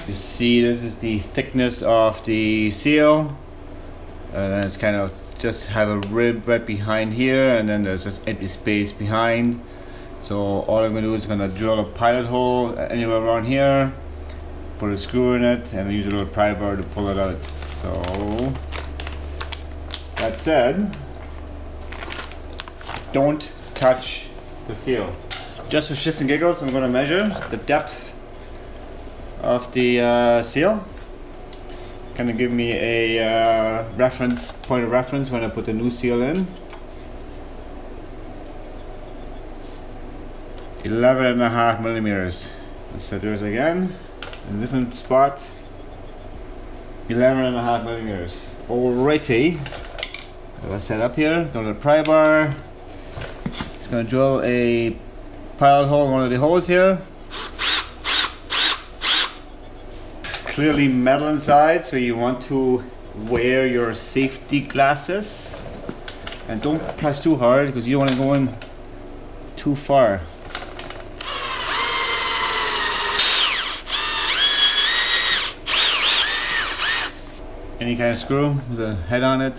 You see, this is the thickness of the seal, and then it's kind of just have a rib right behind here, and then there's this empty space behind. So all I'm going to do is going to drill a pilot hole anywhere around here, put a screw in it, and use a little pry bar to pull it out. So that said, don't touch the seal. Just for shits and giggles, I'm going to measure the depth of the seal. Kind of give me a point of reference when I put the new seal in. 11.5 millimeters. So there's again a different spot. 11.5 millimeters. Alrighty. I'll set up here. Go to the pry bar. It's gonna drill a pilot hole in one of the holes here. It's clearly metal inside, so you want to wear your safety glasses. And don't press too hard because you don't want to go in too far. Any kind of screw with a head on it.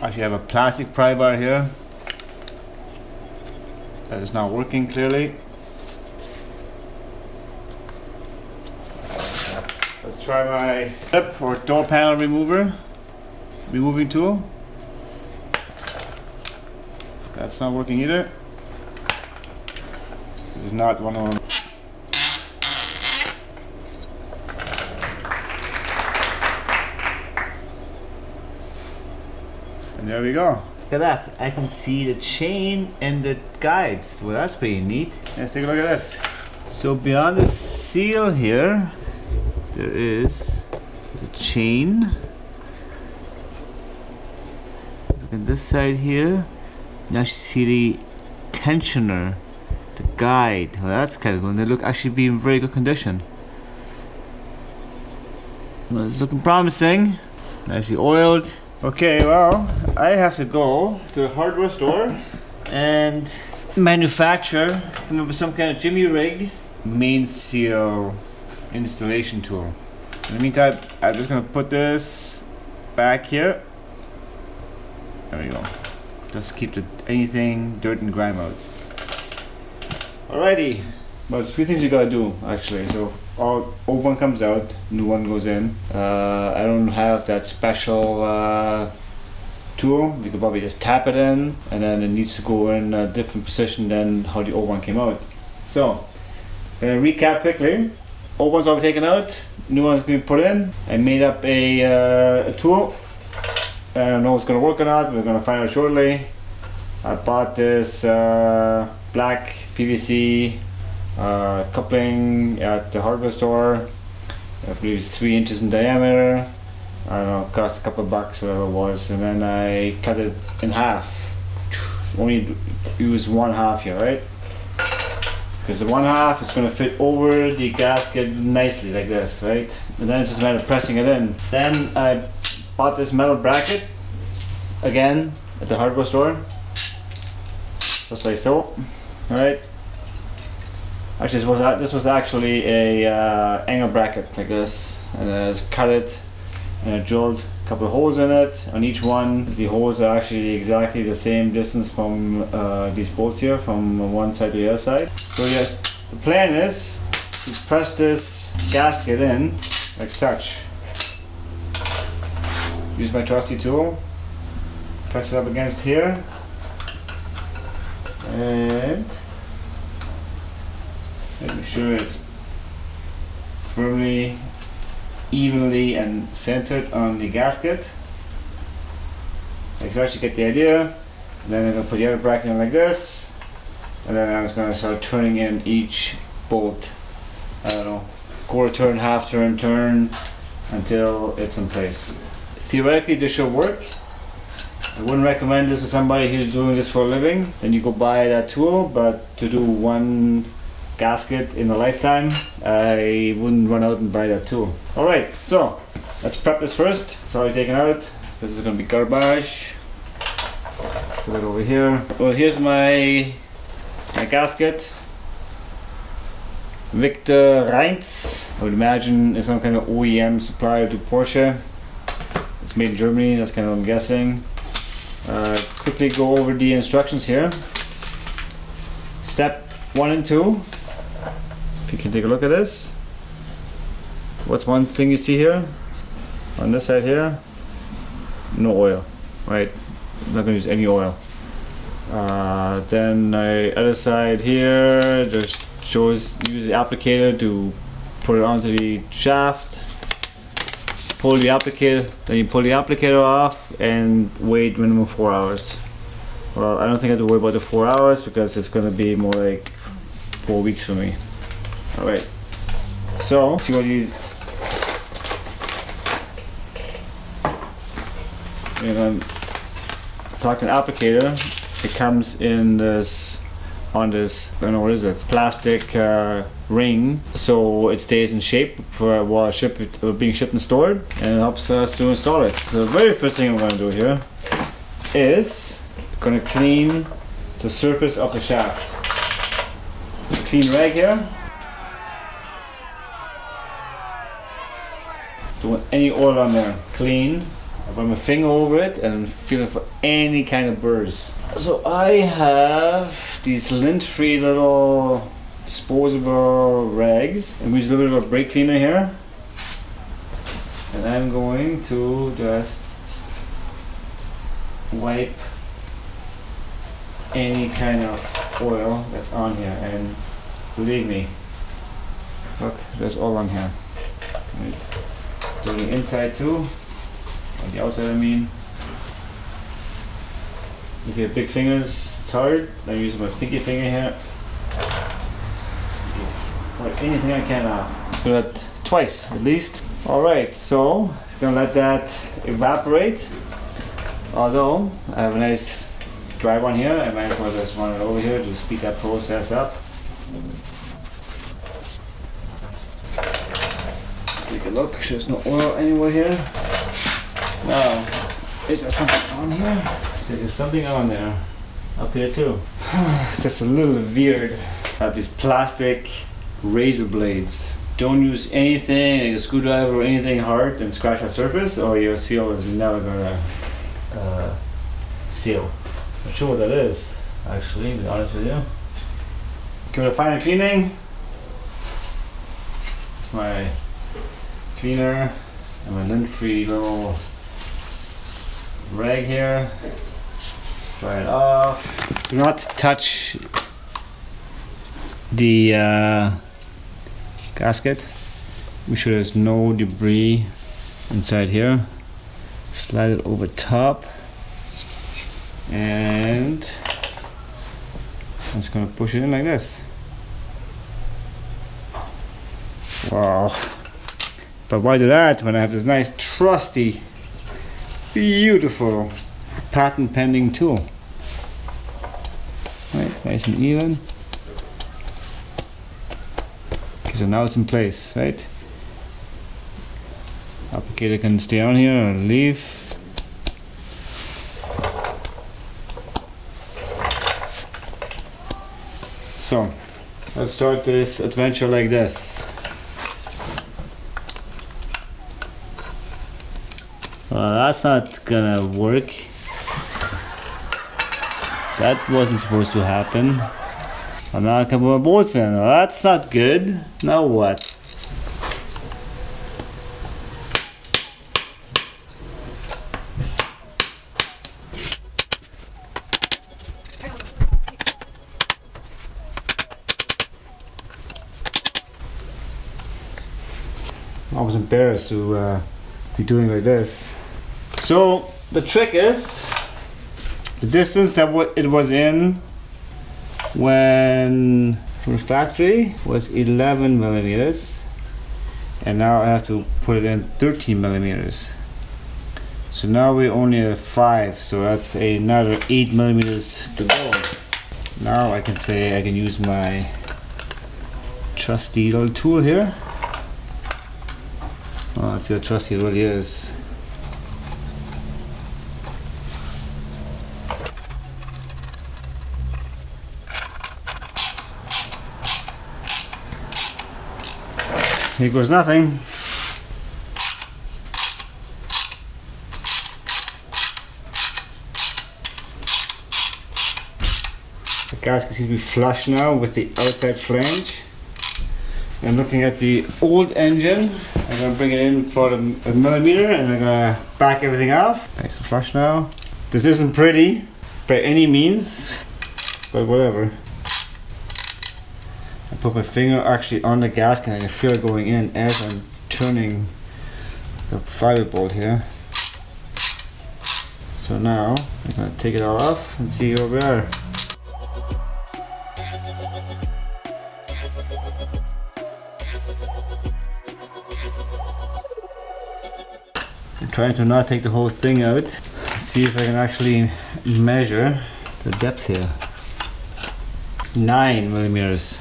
I actually have a plastic pry bar here that is not working clearly. Let's try my lip or door panel removing tool. That's not working either. This is not one of them. And there we go. Look at that. I can see the chain and the guides. Well, that's pretty neat. Let's take a look at this. So beyond the seal here, there's a chain. Look at this side here. Now you see the tensioner, the guide. Well, that's kind of cool. And they look actually be in very good condition. Well, it's looking promising. Nicely oiled. Okay, well, I have to go to the hardware store and manufacture some kind of jimmy rig main seal installation tool. In the meantime, I'm just gonna put this back here. There we go. Just keep anything, dirt and grime out. Alrighty. Well, there's a few things you gotta do actually. So old one comes out, new one goes in. I don't have that special tool. You could probably just tap it in, and then it needs to go in a different position than how the old one came out. So, recap quickly. Old one's already taken out, new one's being put in. I made up a tool. I don't know if it's going to work or not, we're going to find out shortly. I bought this black PVC coupling at the hardware store. I believe it's 3 inches in diameter. I don't know, it cost a couple of bucks, whatever it was. And then I cut it in half. Only use 1/2 here, right? Because the 1/2 is going to fit over the gasket nicely like this, right? And then it's just a matter of pressing it in. Then I bought this metal bracket again at the hardware store, just like so. All right. Actually, this was actually a angle bracket like this, and I just cut it and I drilled a couple of holes in it. On each one, the holes are actually exactly the same distance from these bolts here, from one side to the other side. So yeah, the plan is to press this gasket in like such. Use my trusty tool, press it up against here, and making sure it's firmly, evenly and centered on the gasket. Like such, you get the idea. And then I'm going to put the other bracket in like this, and then I'm just going to start turning in each bolt. I don't know, quarter turn, half turn, turn, until it's in place. Theoretically, this should work. I wouldn't recommend this to somebody who's doing this for a living. Then you go buy that tool, but to do one gasket in a lifetime, I wouldn't run out and buy that tool. Alright, so let's prep this first. It's already taken out. This is gonna be garbage. Put it over here. Well, here's my gasket. Victor Reinz. I would imagine is some kind of OEM supplier to Porsche. It's made in Germany, that's kind of what I'm guessing. Quickly go over the instructions here. Step 1 and 2. If you can take a look at this. What's one thing you see here? On this side here, no oil, right? I'm not gonna use any oil. Then the other side here just shows use the applicator to put it onto the shaft. Pull the applicator, then you pull the applicator off and wait minimum 4 hours. Well, I don't think I have to worry about the 4 hours because it's gonna be more like 4 weeks for me. All right. So see what you. If I'm talking applicator, it comes in this, on this, I don't know what is it, plastic ring, so it stays in shape for while being shipped and stored, and it helps us to install it. The very first thing I'm going to do here is going to clean the surface of the shaft. Clean rag here. Don't want any oil on there. Clean. I run my finger over it and feel for any kind of burrs. So I have these lint-free little disposable rags, and we use a little bit of a brake cleaner here. And I'm going to just wipe any kind of oil that's on here, and believe me, look, there's all on here. Right. Do the inside too. On the outside, I mean. If you have big fingers, it's hard. I'm using my pinky finger here. Or anything I can now. Do that twice at least. Alright, so I'm gonna let that evaporate. Although I have a nice dry one here, I might as well just run it over here to speed that process up. Let's take a look. There's no oil anywhere here. Now, is there something on here? There's something on there. Up here too. It's just a little weird. These plastic razor blades. Don't use anything like a screwdriver or anything hard and scratch the surface, or your seal is never gonna seal. Not sure what that is, actually, to be honest with you. Give it a final cleaning. It's my cleaner and my lint-free little rag here. Dry it off. Do not touch the gasket. Make sure there's no debris inside here. Slide it over top, and I'm just gonna push it in like this. Wow. But why do that when I have this nice trusty, beautiful, patent pending tool? Right, nice and even. Okay, so now it's in place, right? Applicator can stay on here or leave. So, let's start this adventure like this. Well, that's not gonna work. That wasn't supposed to happen. I'm not gonna put my bolts in. Well, that's not good. Now what? I was embarrassed to be doing like this. So the trick is the distance that it was in when from the factory was 11 millimeters, and now I have to put it in 13 millimeters. So now we only have 5, so that's another 8 millimeters to go. Now I can say I can use my trusty little tool here. Oh, let's see how trusty it really is. here goes nothing. The gasket seems to be flush now with the outside flange. I'm looking at the old engine. I'm going to bring it in for a millimeter and I'm going to back everything off. Nice and flush now. This isn't pretty by any means, but whatever. I put my finger actually on the gasket and I can feel it going in as I'm turning the fiber bolt here. So now I'm going to take it all off and see where we are. I'm trying to not take the whole thing out. Let's see if I can actually measure the depth here. 9 millimeters.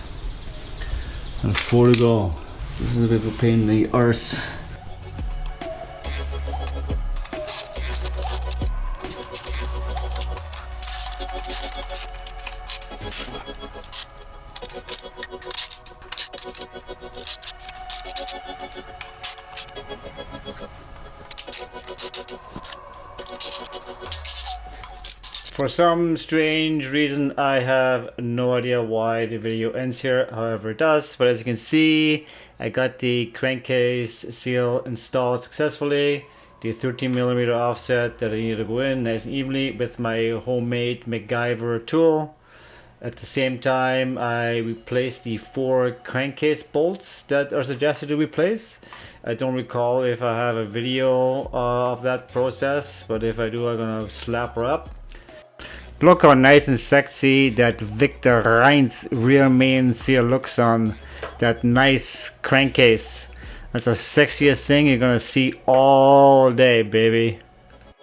And 4 to go. This is a bit of a pain in the arse. For some strange reason, I have no idea why the video ends here, however it does. But as you can see, I got the crankcase seal installed successfully. The 13mm offset that I needed to go in nice and evenly with my homemade McGiver tool. At the same time, I replaced the 4 crankcase bolts that are suggested to replace. I don't recall if I have a video of that process, but if I do, I'm gonna slap her up. Look how nice and sexy that Victor Reinz rear main seal looks on that nice crankcase. That's the sexiest thing you're gonna see all day, baby.